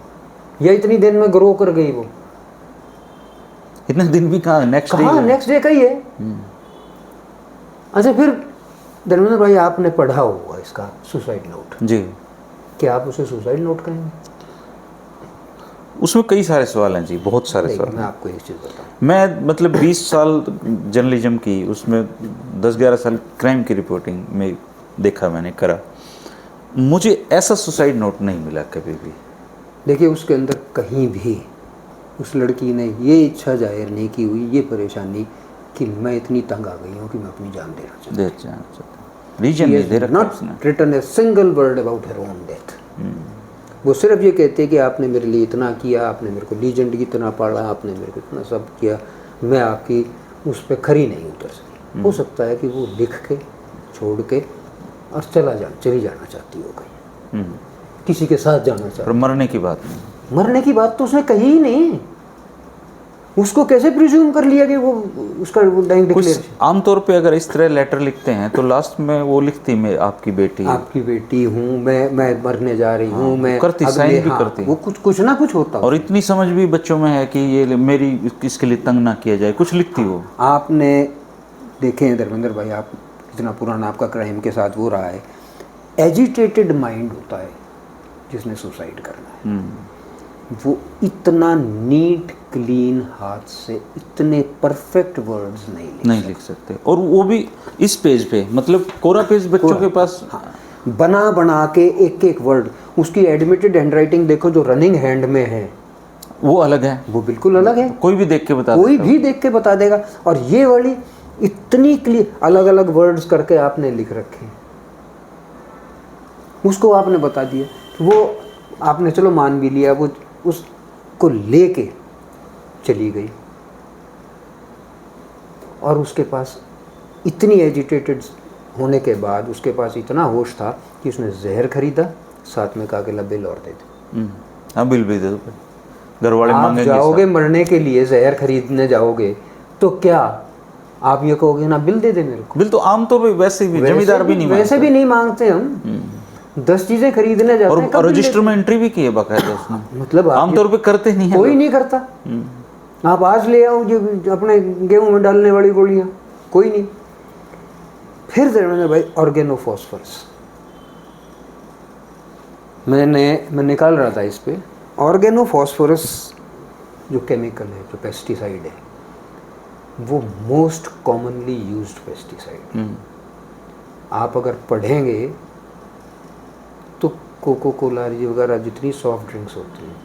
S1: या इतनी दिन में ग्रो कर गई वो।
S2: इतने दिन भी कहाँ, नेक्स्ट
S1: डे का ही है। अच्छा, फिर धर्मेंद्र भाई आपने पढ़ा होगा इसका सुसाइड नोट
S2: जी,
S1: क्या आप उसे सुसाइड नोट कहेंगे?
S2: उसमें कई सारे सवाल हैं जी, बहुत सारे सवाल।
S1: मैं आपको एक चीज़ बताऊँ,
S2: मैं मतलब 20 साल जर्नलिज्म की, उसमें 10-11 साल क्राइम की रिपोर्टिंग में देखा, मैंने करा, मुझे ऐसा सुसाइड नोट नहीं मिला कभी भी।
S1: देखिए उसके अंदर कहीं भी उस लड़की ने ये इच्छा जाहिर नहीं की हुई, ये परेशानी कि मैं इतनी तंग आ गई हूँ कि मैं अपनी जान देना चाहती हूँ।
S2: रीजन नहीं दे रखा
S1: नॉट
S2: उसने।
S1: Written a single word about her own death. वो सिर्फ ये कहते हैं कि आपने मेरे लिए इतना किया, आपने मेरे को लीजेंड की तरह पाला, आपने मेरे को इतना सब किया, मैं आपकी उस पर खरी नहीं उतर सकी। हो सकता है कि वो लिख के छोड़ के और चली जाना चाहती हो कहीं, किसी के साथ जाना चाहती।
S2: पर मरने की बात नहीं।
S1: मरने की बात तो उसने कही ही नहीं। उसको कैसे प्रिज्यूम कर लिया कि वो उसका डाइंग डिक्लेरेशन।
S2: आमतौर पे अगर इस तरह लेटर लिखते हैं तो लास्ट में वो लिखती, मैं आपकी बेटी
S1: हूँ, मैं मरने जा रही हूँ, मैं
S2: करती, साइन भी करती,
S1: वो कुछ ना कुछ होता।
S2: और इतनी समझ भी बच्चों में है कि ये मेरी इसके लिए तंग ना किया जाए, कुछ लिखती वो।
S1: आपने देखे हैं धर्मेंद्र भाई, आप इतना पुराना आपका क्राइम के साथ वो रहा है, एजिटेटेड माइंड होता है जिसने सुसाइड करना है, वो इतना नीट क्लीन हाथ से इतने परफेक्ट वर्ड्स नहीं
S2: लिख सकते। और वो भी इस पेज पे, मतलब कोरा पेज बच्चों के पास।
S1: हाँ, बना के एक एक वर्ड, उसकी एडमिटेड हैंडराइटिंग देखो जो रनिंग हैंड में है,
S2: वो अलग है,
S1: वो बिल्कुल अलग है।
S2: कोई भी देख के बता
S1: देगा। और ये वाली इतनी क्लियर अलग अलग वर्ड्स करके आपने लिख रखे हैं, उसको आपने बता दिया, वो आपने चलो मान भी लिया, वो उसको लेके चली गई और उसके पास इतनी एजिटेटेड होने के बाद उसके पास इतना होश था कि उसने जहर खरीदा, साथ में कहा कि बिल और दे दे।
S2: हाँ, बिल भी दे दो, घर वाले
S1: मांगेंगे। जाओगे मरने के लिए, जहर खरीदने जाओगे तो क्या आप ये कहोगे ना बिल दे दे मेरे को?
S2: बिल तो आमतौर पे वैसे भी जमींदार भी नहीं,
S1: वैसे भी नहीं मांगते। हम 10 चीजें खरीदने जाते हैं,
S2: और रजिस्टर में एंट्री भी की है बाकायदा उसने।
S1: मतलब
S2: आमतौर पे करते नहीं है,
S1: कोई नहीं करता। आप आज ले आओ जो अपने गेहूं में डालने वाली गोलियां, कोई नहीं। फिर धर्मेंद्र भाई ऑर्गेनोफॉस्फोरस, मैं निकाल रहा था इस पे। ऑर्गेनोफॉस्फोरस जो केमिकल है, जो पेस्टिसाइड है, वो मोस्ट कॉमनली यूज्ड पेस्टिसाइड। आप अगर पढ़ेंगे तो कोको कोला वगैरह जितनी सॉफ्ट ड्रिंक्स होती हैं,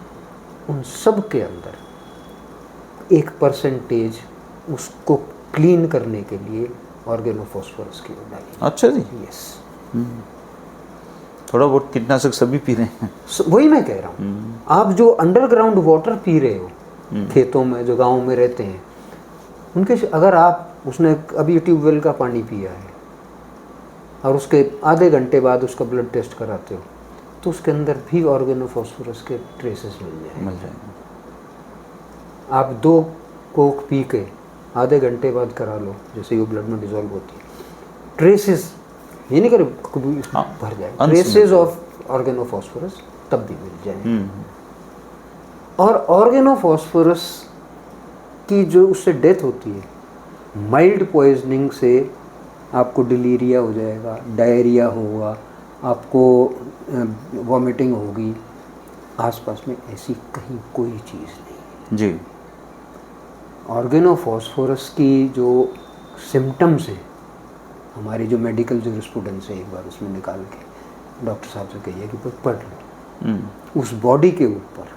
S1: उन सब के अंदर एक परसेंटेज उसको क्लीन करने के लिए ऑर्गेनोफॉस्फोरस की डाली।
S2: अच्छा जी,
S1: यस।
S2: थोड़ा बहुत कीटनाशक सभी पी रहे हैं।
S1: वही मैं कह रहा हूँ, आप जो अंडरग्राउंड वाटर पी रहे हो खेतों में, जो गाँव में रहते हैं, उनके अगर आप उसने अभी ट्यूबवेल का पानी पिया है और उसके आधे घंटे बाद उसका ब्लड टेस्ट कराते हो तो उसके अंदर भी ऑर्गेनोफॉस्फोरस के ट्रेसेस मिल जाएंगे। आप 2 कोक पी के आधे घंटे बाद करा लो, जैसे वो ब्लड में डिजोल्व होती है, ट्रेसेस, ये नहीं करे भर जाए, ट्रेसेस ऑफ ऑर्गेनोफॉस्फोरस तब भी मिल जाएंगे। और ऑर्गेनोफॉस्फोरस की जो उससे डेथ होती है, माइल्ड पॉइजनिंग से आपको डिलीरिया हो जाएगा, डायरिया होगा, आपको वॉमिटिंग होगी, आसपास में ऐसी कहीं कोई चीज़ नहीं
S2: जी।
S1: ऑर्गेनोफॉस्फोरस की जो सिम्टम्स हैं, हमारी जो मेडिकल जूरिस्प्रूडेंस है, एक बार उसमें निकाल के डॉक्टर साहब से कहिए कि पढ़ लो। उस बॉडी के ऊपर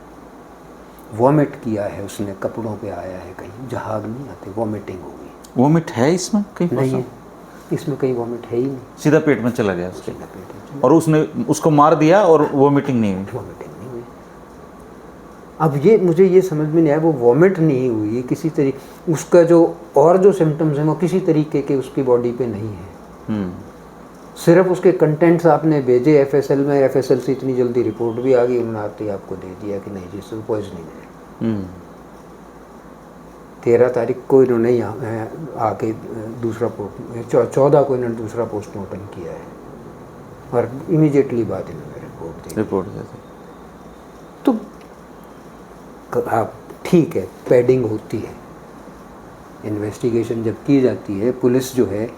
S1: वॉमिट किया है उसने, कपड़ों पे आया है, कहीं जहाग नहीं आते, वॉमिटिंग हो गई।
S2: वॉमिट है इसमें कहीं?
S1: नहीं है, इसमें कहीं वॉमिट है ही नहीं,
S2: सीधा पेट में चला गया उसके,
S1: सीधा पेट में
S2: और उसने उसको मार दिया और वॉमिटिंग नहीं हुई।
S1: वॉमिटिंग नहीं हुई। अब ये मुझे ये समझ में नहीं आया, वो वॉमिट नहीं हुई किसी तरीके, उसका जो और जो सिम्टम्स हैं वो किसी तरीके के उसकी बॉडी पे नहीं है। सिर्फ उसके कंटेंट्स आपने भेजे एफएसएल में, एफएसएल से इतनी जल्दी रिपोर्ट भी आ गई, उन्होंने आते ही आपको दे दिया कि नहीं जी पॉइजनिंग है। 13 तारीख को इन्होंने यहाँ आके दूसरा 14 को इन्होंने दूसरा पोस्टमार्टम किया है और इमीडिएटली बाद इन्होंने रिपोर्ट दी। तो आप ठीक है, पैडिंग होती है, इन्वेस्टिगेशन जब की जाती है, पुलिस जो है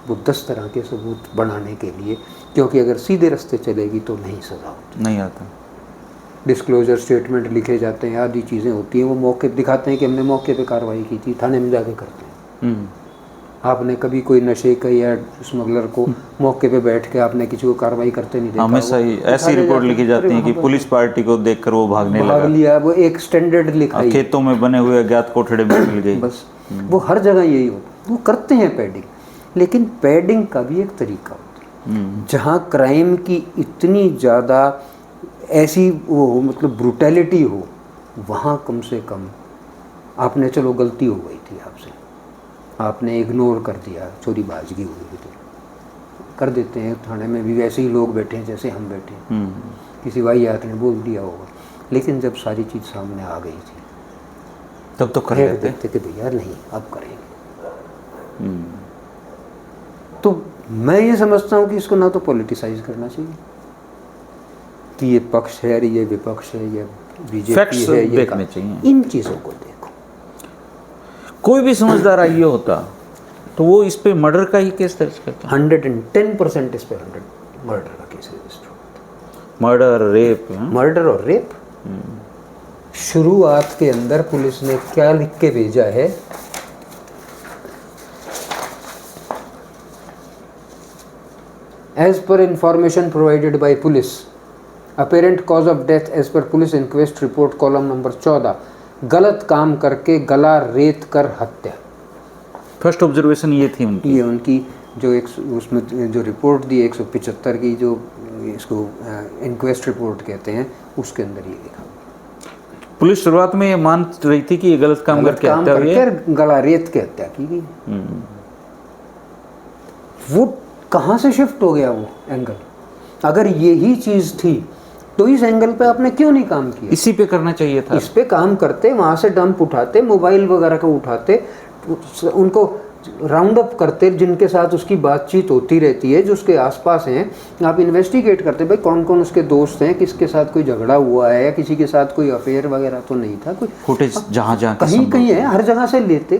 S1: वो 10 तरह के सबूत बनाने के लिए, क्योंकि अगर सीधे रास्ते चलेगी तो नहीं सज़ा होती, नहीं आता। डिस्क्लोजर स्टेटमेंट लिखे जाते हैं, आदि चीज़ें होती हैं, वो मौके दिखाते हैं कि हमने मौके पे कार्रवाई की थी, थाने में जाके करते हैं। आपने कभी कोई नशे का या स्मगलर को मौके पे बैठ के आपने किसी को कार्रवाई करते नहीं देखा?
S2: हमेशा ही ऐसी रिपोर्ट लिखी जाती है कि पुलिस पार्टी को देखकर वो भाग
S1: लिया, वो एक स्टैंडर्ड लिखा है,
S2: खेतों में बने हुए अज्ञात कोठड़े में मिल गई।
S1: बस वो हर जगह यही होता है, वो करते हैं पैडिंग। लेकिन पैडिंग का भी एक तरीका होता है, जहाँ क्राइम की इतनी ज़्यादा ऐसी वो मतलब ब्रूटैलिटी हो, वहाँ कम से कम आपने, चलो गलती हो गई थी आपसे, आपने इग्नोर कर दिया, चोरी बाजगी हुई थी, कर देते हैं थाने में भी वैसे ही लोग बैठे हैं जैसे हम बैठे हैं, किसी वाहियात ने बोल दिया होगा, लेकिन जब सारी चीज़ सामने आ गई थी
S2: तब तो कर
S1: देते कि भैया नहीं अब करेंगे। तो मैं ये समझता हूँ कि इसको ना तो पॉलिटिसाइज करना चाहिए कि ये पक्ष है, ये विपक्ष है, ये बीजेपी है, ये
S2: देखने चाहिए,
S1: इन चीज़ों को देखो।
S2: कोई भी समझदार आई होता तो वो इस पे मर्डर का ही केस दर्ज करता।
S1: 110% इस पे 100 मर्डर का केस रजिस्टर होता।
S2: मर्डर
S1: और रेप। शुरुआत के अंदर पुलिस ने क्या लिख के भेजा है, as per information provided by police, apparent cause of death as per police inquest report column number 14, गलत काम करके गला रेत कर हत्या।
S2: फर्स्ट ऑब्जर्वेशन ये थी उनकी,
S1: ये उनकी जो एक उसमें जो रिपोर्ट दी 175 की, जो इसको इंक्वेस्ट रिपोर्ट कहते हैं, उसके अंदर ये लिखा।
S2: पुलिस शुरुआत में ये मान रही थी कि ये गलत काम करके हत्या हुई है,
S1: गला रेत के हत्या की गई। वो कहाँ से शिफ्ट हो गया वो एंगल? अगर यही चीज़ थी तो इस एंगल पे आपने क्यों नहीं काम किया?
S2: इसी पे करना चाहिए था।
S1: इस पे काम करते, वहाँ से डंप उठाते, मोबाइल वगैरह को उठाते, उनको राउंड अप करते, जिनके साथ उसकी बातचीत होती रहती है, जो उसके आसपास हैं, आप इन्वेस्टिगेट करते भाई कौन कौन उसके दोस्त हैं, किसके साथ कोई झगड़ा हुआ है, या किसी के साथ कोई अफेयर वगैरह तो नहीं था, कोई
S2: फुटेज जहाँ जहाँ
S1: कहीं कहीं है, हर जगह से लेते।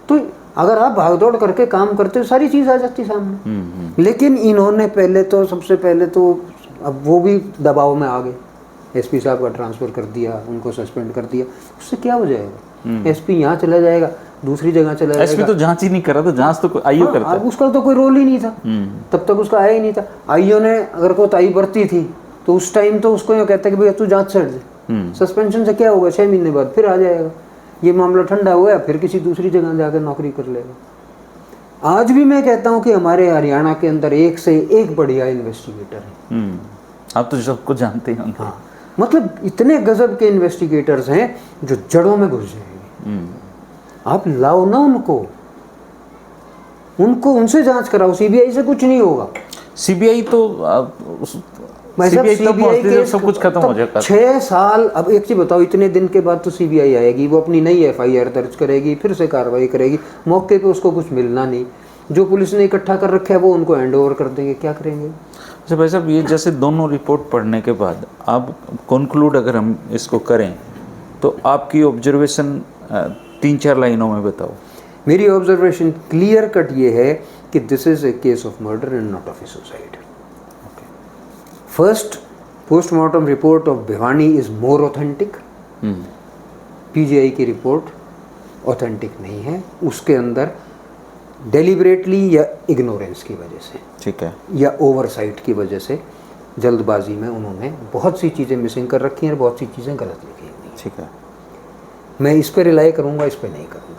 S1: तो अगर आप भागदौड़ करके काम करते हो सारी चीज़ आ जाती सामने। लेकिन इन्होंने पहले तो, सबसे पहले तो, अब वो भी दबाव में आ गए, एसपी साहब का ट्रांसफ़र कर दिया, उनको सस्पेंड कर दिया, उससे क्या हो जाएगा? एसपी यहाँ चला जाएगा, दूसरी जगह चला जाएगा।
S2: एसपी तो जांच ही नहीं कर रहा था, जांच तो आईओ करता है।
S1: उसका तो कोई रोल ही नहीं था, तब तक उसका आया ही नहीं था। आईओ ने अगर कोताही बरती थी तो उस टाइम तो उसको ये कहता है कि भैया तू जांच छड़ दे, सस्पेंशन से क्या होगा, 6 महीने बाद फिर आ जाएगा, ये मामला ठंडा हुआ, फिर किसी दूसरी जगह जाकर नौकरी कर लेगा। आज भी मैं कहता हूँ कि हमारे हरियाणा के अंदर एक से एक बढ़िया इन्वेस्टिगेटर है।
S2: आप तो सबको जानते हैं।
S1: हाँ, मतलब इतने गजब के इन्वेस्टिगेटर्स हैं जो जड़ों में घुस जाएंगे। आप लाओ ना उनसे जांच कराओ, सीबीआई से कुछ नहीं होगा।
S2: सीबीआई तो सीबीआई सब कुछ खत्म हो जाएगा।
S1: 6 साल, अब एक चीज बताओ, इतने दिन के बाद तो सीबीआई आएगी, वो अपनी नई एफआईआर दर्ज करेगी, फिर से कार्रवाई करेगी, मौके पे उसको कुछ मिलना नहीं, जो पुलिस ने इकट्ठा कर रखा है वो उनको हैंड ओवर कर देंगे, क्या करेंगे?
S2: अच्छा भाई साहब, ये जैसे दोनों रिपोर्ट पढ़ने के बाद आप कंक्लूड अगर हम इसको करें तो आपकी ऑब्जर्वेशन 3-4 लाइनों में बताओ।
S1: मेरी ऑब्जर्वेशन क्लियर कट ये है कि this is a case of murder and not of A suicide. First, postmortem report of Bhiwani is more authentic. PGI की रिपोर्ट ऑथेंटिक नहीं है, उसके अंदर डेलिबरेटली या इग्नोरेंस की वजह से,
S2: ठीक है,
S1: या ओवरसाइट की वजह से जल्दबाजी में उन्होंने बहुत सी चीज़ें मिसिंग कर रखी हैं और बहुत सी चीज़ें गलत लिखी हुई हैं।
S2: ठीक है।
S1: मैं इस पर रिलाई करूँगा, इस पर नहीं करूँगा।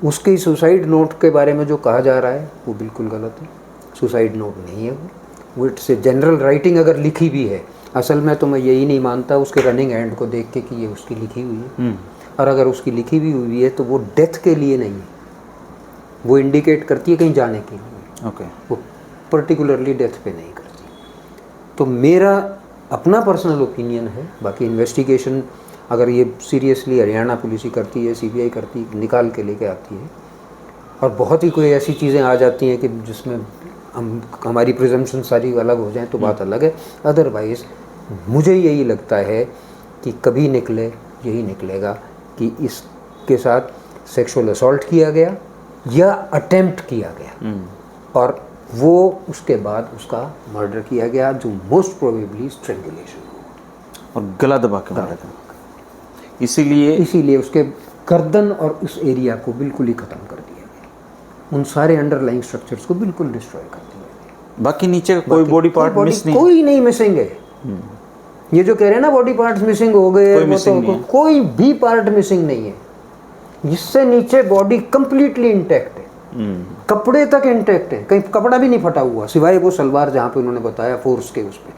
S1: उसके सुसाइड नोट के बारे में जो कहा जा रहा है वो बिल्कुल गलत है। सुसाइड नोट नहीं है वो इट्स ए जनरल राइटिंग। अगर लिखी भी है, असल में तो मैं यही नहीं मानता उसके रनिंग एंड को देख के कि ये उसकी लिखी हुई है। और अगर उसकी लिखी भी हुई है तो वो डेथ के लिए नहीं है, वो इंडिकेट करती है कहीं जाने के लिए।
S2: ओके।
S1: वो पर्टिकुलरली डेथ पे नहीं करती। तो मेरा अपना पर्सनल ओपिनियन है, बाकी इन्वेस्टिगेशन अगर ये सीरियसली हरियाणा पुलिस ही करती है, सीबीआई करती, निकाल के लेके आती है, और बहुत ही कोई ऐसी चीज़ें आ जाती हैं कि जिसमें हमारी प्रिजम्पशन सारी अलग हो जाए तो बात अलग है। अदरवाइज़ मुझे यही लगता है कि कभी निकले यही निकलेगा कि इसके साथ सेक्सुअल असॉल्ट किया गया या अटेम्प्ट किया गया, और वो उसके बाद उसका मर्डर किया गया, जो मोस्ट प्रोबेबली स्ट्रेंगुलेशन हो
S2: और गला दबा के मारा था। इसीलिए
S1: उसके गर्दन और उस एरिया को बिल्कुल ही ख़त्म कर दिया गया, उन सारे अंडरलाइंग स्ट्रक्चर्स को बिल्कुल डिस्ट्रॉय कर दिया गया।
S2: बाकी नीचे का कोई बॉडी पार्ट मिस नहीं,
S1: कोई नहीं मिसिंग है। ये जो कह रहे हैं ना बॉडी पार्ट्स मिसिंग हो गए, कोई भी पार्ट मिसिंग नहीं है। इससे नीचे बॉडी कंप्लीटली इंटैक्ट है, कपड़े तक इंटैक्ट है, कहीं कपड़ा भी नहीं फटा हुआ सिवाय वो सलवार जहाँ पे उन्होंने बताया फोर्स के उस पर।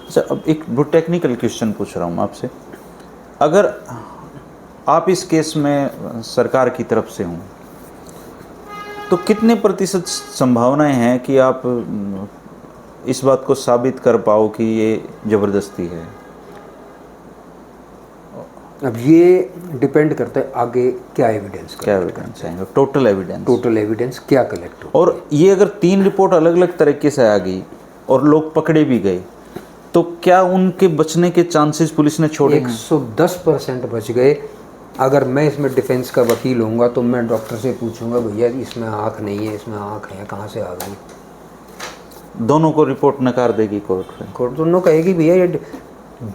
S2: अच्छा, अब एक टेक्निकल क्वेश्चन पूछ रहा हूँ आपसे। अगर आप इस केस में सरकार की तरफ से हों तो कितने प्रतिशत संभावनाएं हैं कि आप इस बात को साबित कर पाओ कि ये ज़बरदस्ती है?
S1: अब ये डिपेंड करता है आगे क्या एविडेंस
S2: आएगा, टोटल
S1: एविडेंस क्या कलेक्ट हो।
S2: और ये अगर 3 रिपोर्ट अलग अलग तरीके से आ गई और लोग पकड़े भी गए तो क्या उनके बचने के चांसेस पुलिस ने छोड़े?
S1: 110% बच गए। अगर मैं इसमें डिफेंस का वकील होऊंगा तो मैं डॉक्टर से पूछूंगा, भैया इसमें आँख नहीं है, इसमें आँख है, कहाँ से आ गई?
S2: दोनों को रिपोर्ट नकार देगी कोर्ट
S1: दोनों कहेगी भैया ये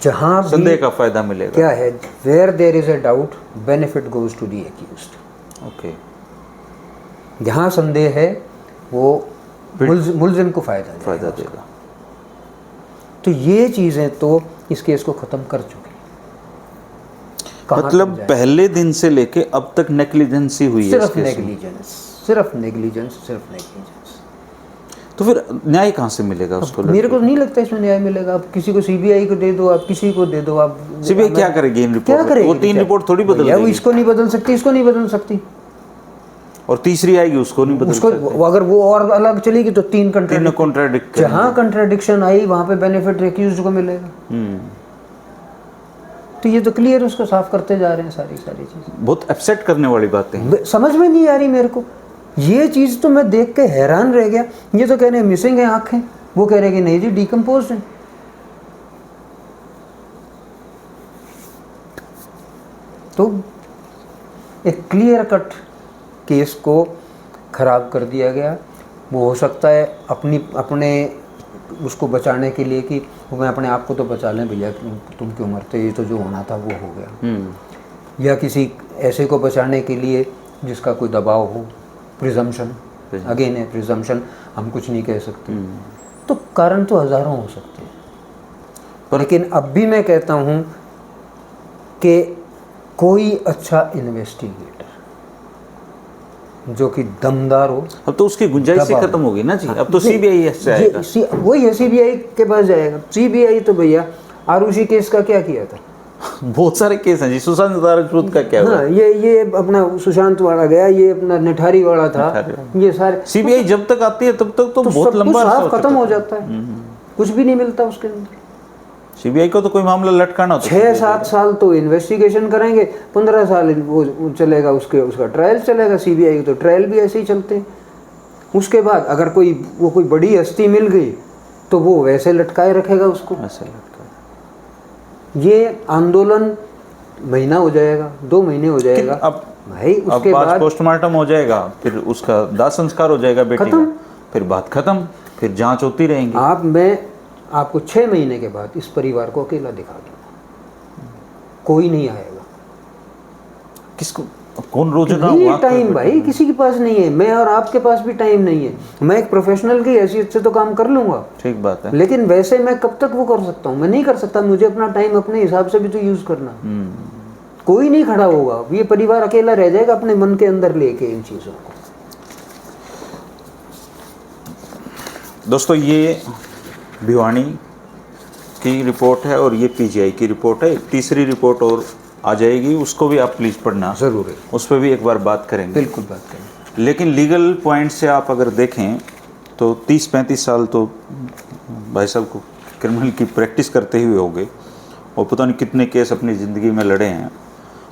S1: जहाँ
S2: संदेह का फायदा मिलेगा।
S1: क्या है, where there is a doubt benefit goes to the accused.
S2: Okay,
S1: जहाँ संदेह है वो मुल्जिम को फायदा
S2: देगा।
S1: तो ये चीज़ें तो इस केस को ख़त्म कर चुकी।
S2: मतलब पहले दिन से लेके अब तक नेग्लिजेंसी हुई है,
S1: सिर्फ नेग्लिजेंस।
S2: तो फिर न्याय कहाँ से मिलेगा उसको?
S1: मेरे को नहीं लगता इसमें न्याय मिलेगा। आप किसी को सीबीआई को दे दो, आप किसी को दे दो, आप
S2: सीबीआई क्या करेगी इन रिपोर्ट? क्या करेगी? वो 3 रिपोर्ट थोड़ी बदल देगी।
S1: वो इसको नहीं बदल सकती, इसको नहीं बदल सकती,
S2: और तीसरी आएगी उसको नहीं बदल सकती।
S1: अगर वो और अलग चलेगी तो 3
S2: कॉन्ट्राडिक्ट,
S1: जहाँ कंट्राडिक्शन आई वहाँ पे बेनिफिट एक्यूज्ड को मिलेगा। तो ये तो क्लियर उसको साफ करते जा रहे हैं सारी चीज़।
S2: बहुत अपसेट करने वाली बातें
S1: समझ में नहीं आ रही मेरे को। ये चीज़ तो मैं देख के हैरान रह गया। ये तो कह रहे हैं मिसिंग है आँखें, वो कह रहे हैं कि नहीं जी डिकम्पोज है। तो एक क्लियर कट केस को ख़राब कर दिया गया। वो हो सकता है अपने उसको बचाने के लिए कि मैं अपने आप को तो बचा लें भैया, तुम क्यों मरते, ये तो जो होना था वो हो गया। या किसी ऐसे को बचाने के लिए जिसका कोई दबाव हो, प्रिजम्पशन, अगेन है प्रिजम्पशन, हम कुछ नहीं कह सकते। तो कारण तो हज़ारों हो सकते हैं, लेकिन अब भी मैं कहता हूँ कि कोई अच्छा इन्वेस्टिगेटर जो कि दमदार हो,
S2: अब तो उसकी गुंजाइश ही खत्म होगी ना जी। अब तो सीबीआई से आएगा,
S1: वही है, सीबीआई के पास जाएगा। सीबीआई तो भैया आरुषि केस का क्या किया था?
S2: बहुत सारे केस हैं जी। सुशांत राजपूत का क्या हुआ?
S1: हाँ, ये अपना सुशांत वाला गया, ये अपना निठारी वाला था, ये सारे।
S2: सीबीआई जब तक आती है तब तक तो बहुत लंबा
S1: खत्म हो जाता है, कुछ भी नहीं मिलता उसके अंदर।
S2: सीबीआई को तो कोई मामला लटकाना होता है,
S1: 6-7 साल तो इन्वेस्टिगेशन करेंगे, 15 साल वो चलेगा, उसका ट्रायल चलेगा। सीबीआई के तो ट्रायल भी ऐसे ही चलते हैं। उसके बाद अगर कोई बड़ी हस्ती मिल गई तो वो वैसे लटकाए रखेगा उसको,
S2: ऐसे लटकाए।
S1: ये आंदोलन महीना हो जाएगा, 2 महीने हो जाएगा।
S2: अब
S1: भाई उसके बाद
S2: पोस्टमार्टम हो जाएगा, फिर उसका दाह संस्कार हो जाएगा बेटी का, फिर बात खत्म, फिर जांच होती रहेंगी।
S1: मैं आपको 6 महीने के बाद इस परिवार को अकेला दिखा दूंगा, कोई नहीं आएगा।
S2: किसको? कौन रोजाना
S1: नहीं
S2: वहाँ
S1: टाइम
S2: पर-
S1: भाई किसी के पास नहीं है, मैं और आपके पास भी टाइम नहीं है। मैं एक प्रोफेशनल की हैसियत से तो काम कर लूंगा,
S2: ठीक बात है।
S1: लेकिन वैसे मैं कब तक वो कर सकता हूँ? मैं नहीं कर सकता। मुझे अपना टाइम अपने हिसाब से भी तो यूज करना। कोई नहीं खड़ा होगा, ये परिवार अकेला रह जाएगा अपने मन के अंदर लेके इन चीजों को।
S2: दोस्तों ये भिवानी की रिपोर्ट है और ये पीजीआई की रिपोर्ट है। एक तीसरी रिपोर्ट और आ जाएगी, उसको भी आप प्लीज़ पढ़ना,
S1: जरूर है,
S2: उस पर भी एक बार बात करेंगे।
S1: बिल्कुल बात करें।
S2: लेकिन लीगल पॉइंट से आप अगर देखें तो 30-35 साल तो भाई साहब को क्रिमिनल की प्रैक्टिस करते हुए हो गए और पता नहीं कितने केस अपनी ज़िंदगी में लड़े हैं।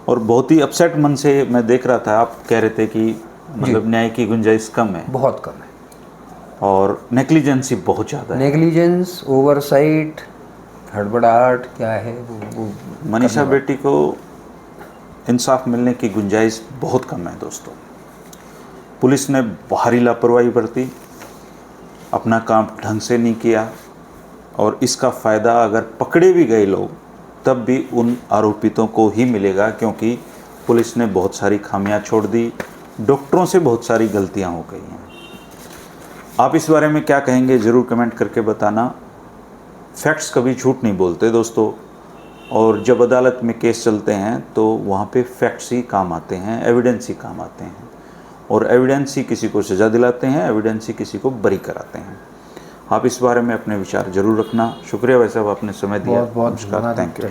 S2: और बहुत ही अपसेट मन से मैं देख रहा था, आप कह रहे थे कि मतलब न्याय की गुंजाइश कम है,
S1: बहुत कम है,
S2: और नेग्लिजेंसी बहुत ज़्यादा है।
S1: नेग्लिजेंस, ओवरसाइट, हड़बड़ाहट क्या है वो
S2: मनीषा बेटी को इंसाफ मिलने की गुंजाइश बहुत कम है दोस्तों। पुलिस ने भारी लापरवाही बरती, अपना काम ढंग से नहीं किया, और इसका फ़ायदा अगर पकड़े भी गए लोग तब भी उन आरोपितों को ही मिलेगा, क्योंकि पुलिस ने बहुत सारी खामियां छोड़ दी, डॉक्टरों से बहुत सारी गलतियां हो गई हैं। आप इस बारे में क्या कहेंगे ज़रूर कमेंट करके बताना। फैक्ट्स कभी झूठ नहीं बोलते दोस्तों, और जब अदालत में केस चलते हैं तो वहाँ पे फैक्ट्स ही काम आते हैं, एविडेंस ही काम आते हैं, और एविडेंस ही किसी को सज़ा दिलाते हैं, एविडेंस ही किसी को बरी कराते हैं। आप इस बारे में अपने विचार जरूर रखना। शुक्रिया भाई साहब, आपने समय दिया।
S1: बहुत बहुत
S2: नमस्कार, थैंक यू।